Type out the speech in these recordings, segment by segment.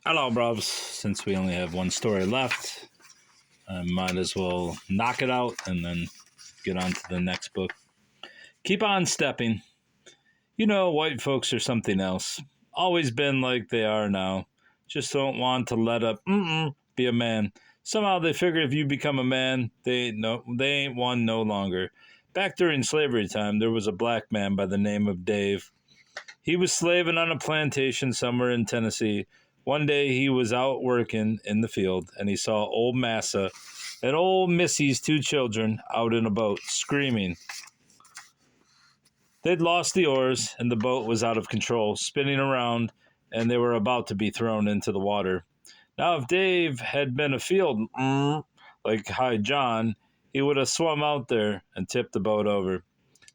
Hello, bros. Since we only have one story left, I might as well knock it out and then get on to the next book. Keep on stepping. You know, white folks are something else. Always been like they are now. Just don't want to let up be a man. Somehow they figure if you become a man, they ain't one no longer. Back during slavery time, there was a black man by the name of Dave. He was slaving on a plantation somewhere in Tennessee. One day he was out working in the field, and he saw old Massa and old Missy's two children out in a boat, screaming. They'd lost the oars, and the boat was out of control, spinning around, and they were about to be thrown into the water. Now, if Dave had been afield, like High John, he would have swum out there and tipped the boat over.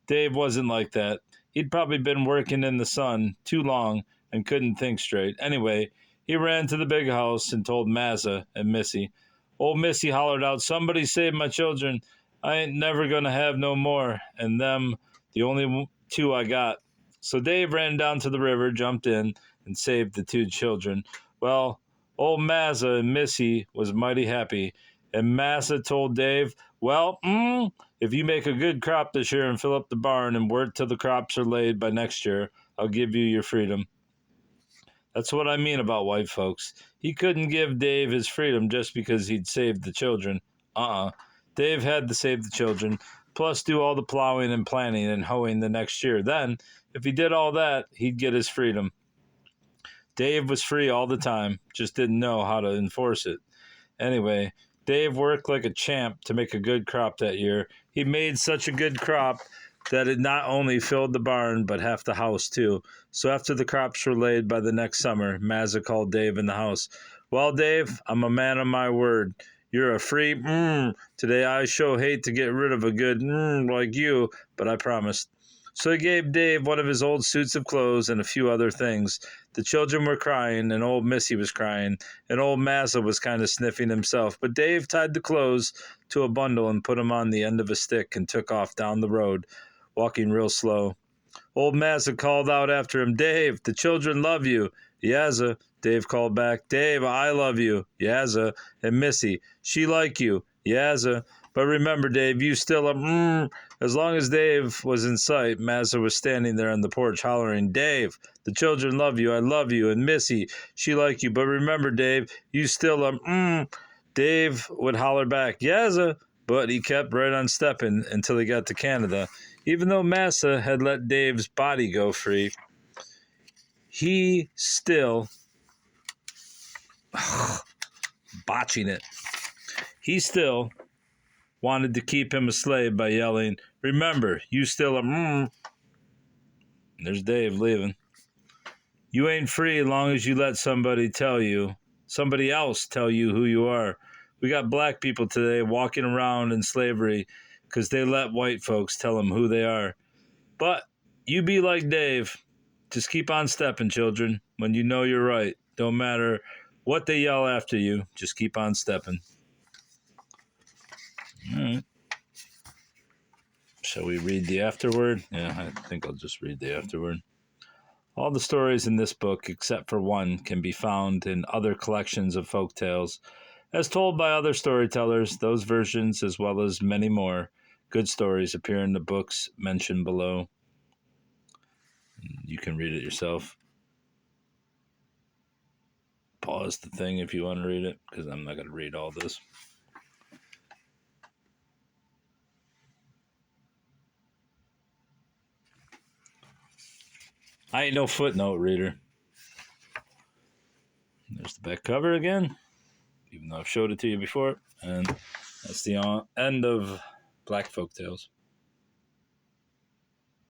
Dave wasn't like that. He'd probably been working in the sun too long and couldn't think straight. Anyway, he ran to the big house and told Massa and Missy. Old Missy hollered out, "Somebody save my children. I ain't never going to have no more, and them the only two I got." So Dave ran down to the river, jumped in, and saved the two children. Well, old Massa and Missy was mighty happy, and Massa told Dave, "Well, if you make a good crop this year and fill up the barn and work till the crops are laid by next year, I'll give you your freedom." That's what I mean about white folks. He couldn't give Dave his freedom just because he'd saved the children. Dave had to save the children, plus do all the plowing and planting and hoeing the next year. Then, if he did all that, he'd get his freedom. Dave was free all the time, just didn't know how to enforce it. Anyway, Dave worked like a champ to make a good crop that year. He made such a good crop that it not only filled the barn, but half the house too. So after the crops were laid by the next summer, Mazza called Dave in the house. "Well, Dave, I'm a man of my word. You're a free Today I sure hate to get rid of a good like you, but I promised." So he gave Dave one of his old suits of clothes and a few other things. The children were crying, and old Missy was crying, and old Massa was kind of sniffing himself. But Dave tied the clothes to a bundle and put them on the end of a stick and took off down the road, walking real slow. Old Massa called out after him, "Dave, the children love you." "Yazza," Dave called back. "Dave, I love you." "Yazza." And Missy, "She like you." "Yazza." But remember, Dave, you still are As long as Dave was in sight, Massa was standing there on the porch hollering, "Dave, the children love you. I love you." And Missy, "She like you. But remember, Dave, you still are Dave would holler back, "Yazza." But he kept right on stepping until he got to Canada. Even though Massa had let Dave's body go free, he still botching it. He still wanted to keep him a slave by yelling, "Remember, you still are There's Dave leaving. "You ain't free as long as you let somebody else tell you who you are." We got black people today walking around in slavery because they let white folks tell them who they are. But you be like Dave. Just keep on stepping, children, when you know you're right. Don't matter what they yell after you. Just keep on stepping. All right. Shall we read the afterword? Yeah, I think I'll just read the afterword. All the stories in this book, except for one, can be found in other collections of folk tales, as told by other storytellers. Those versions, as well as many more good stories, appear in the books mentioned below. You can read it yourself. Pause the thing if you want to read it, because I'm not going to read all this. I ain't no footnote reader. There's the back cover again, even though I've showed it to you before. And that's the end of Black Folktales.